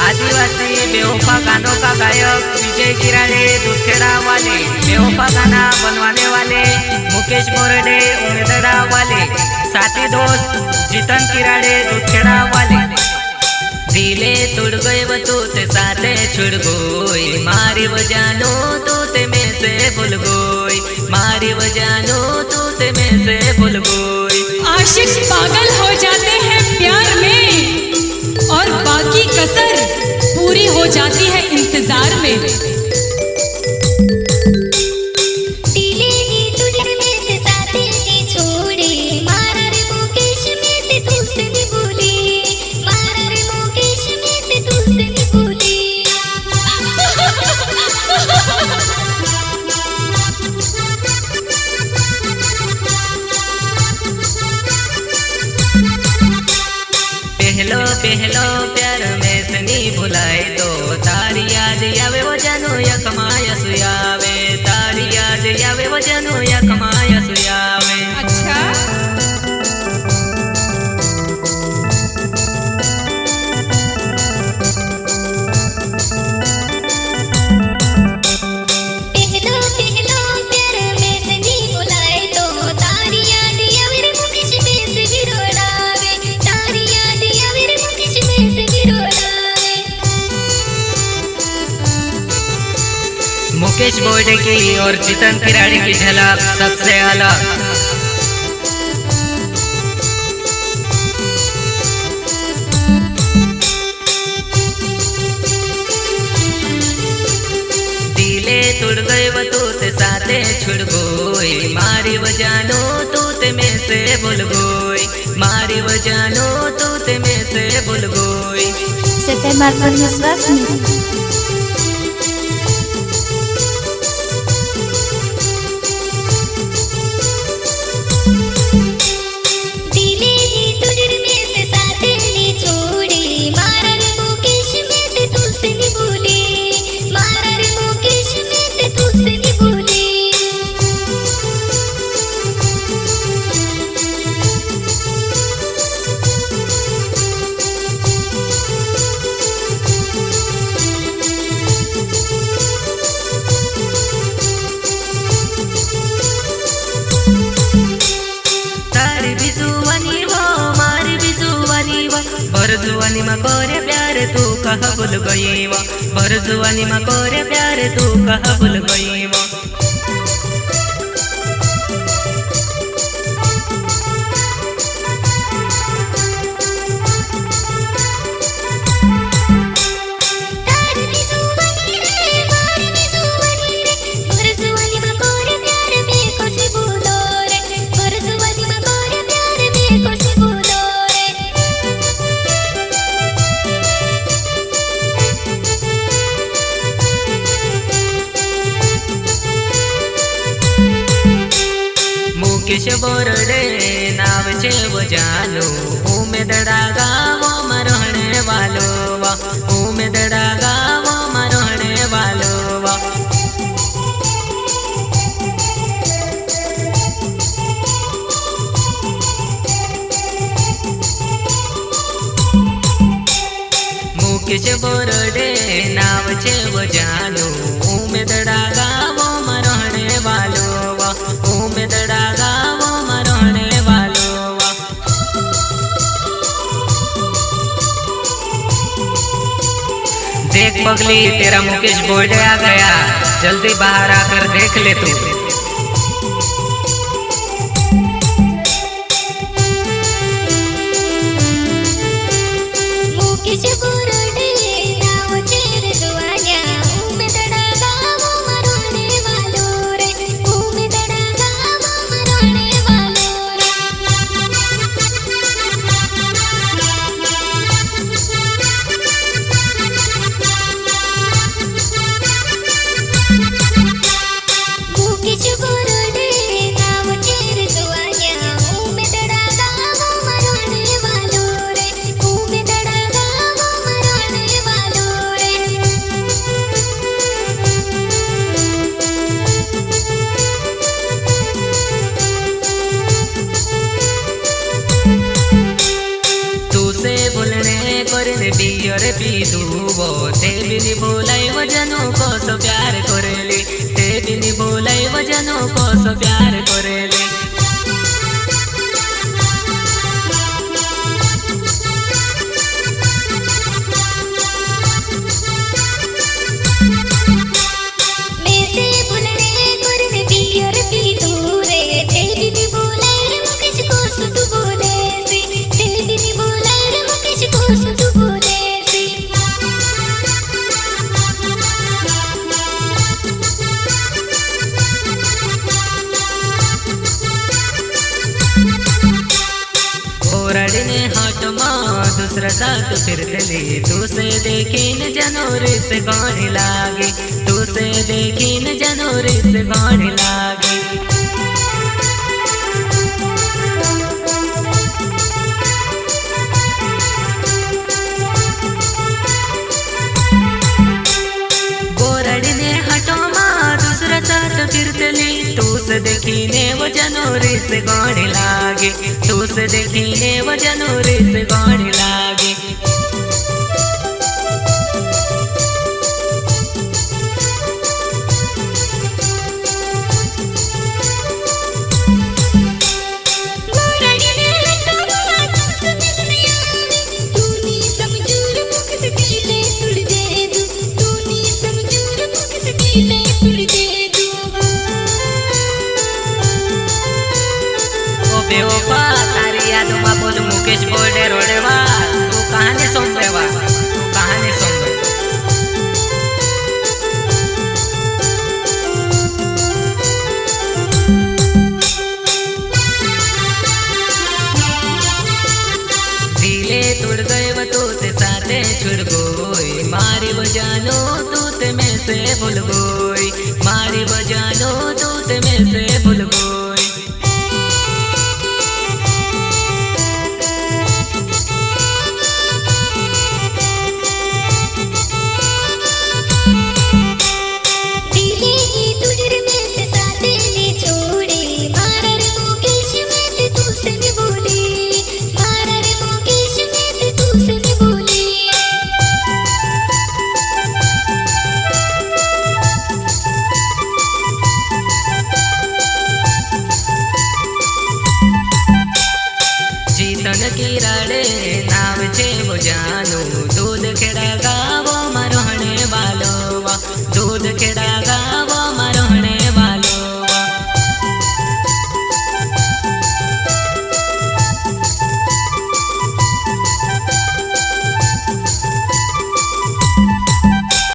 आदिवासी बेवफा गानों का गायक विजय किराड़े दुखेड़ा वाले, बेवफा गाना बनवाने वाले मुकेश बोरडे उमेदड़ा वाले, साथी दोस्त जीतन किराड़े दुखेड़ा वाले। दिले तोड़ गए वो तू ते साथे छुड़ गोई, मारी वजानो तू ते में से भूल गोई, मारी वजानो तू ते में से भूल गोई। आशिक पागल हो जाते हैं प्यार में और बाकी कसर पूरी हो जाती है इंतजार में। पहलो पहलो प्यार में सनी भुलाए दो, तारी याद आवे वो जानो या कमाया सुयावे, तारी याद आवे वो जानो या कमाया सुयावे। अच्छा मुकेश बोर्डे की और जीतन किराड़ी की झलक सबसे अलग। दिले तोड़ गए वो तू ते साथे छुड़ गोई, मारी वजानो तू ते में से भूल गोई, मारी वजानो तू ते में से भूल गोई। Sete Marcos Rasmi. भरजुआनी मा कोरे प्यार तू कहा भूल गई वो, भरजुआनी मा कोरे प्यार तू कहा भूल गई वो। मुकेश बोरडे नाव छे वो जानो, उमेदड़ा गावो में रहने वालो वा, उमेदड़ा गावो में रहने वालो वा। मुकेश बोरडे नाव छे वो जानो, उमेदड़ा गावो में रहने वालो वा, उमेदड़ा गावो में रहने वालो वा। देख पगली तेरा मुकेश बोर्डे आ गया, जल्दी बाहर आकर देख ले तू। पीधु वो ते बिनी बोलाई वजनो को सो प्यार करेले ते बिनी बोलाई वजनो को सो प्यार करेले ओरड़ने हाथ माँ दूसरा साथ फिरतली तू से देखीन जनोरे से गाने लागे तू से देखीन जनोरे से गाने लागे फिरतली तू से देखीने वो जनोरे से गाने लागे तू से देखीने वो जनोरे से गाने लागे बेवफा तारी यादों में बोल मुकेश बोर्डे रोडेवा तू कहानी सोंबेवा तू कहानी सोंबे दिले तुड़ गए वो तो ते साथे छुड़ गोई मारी बजानो तू ते में से भूल गोई मारी बजानो तू ते में से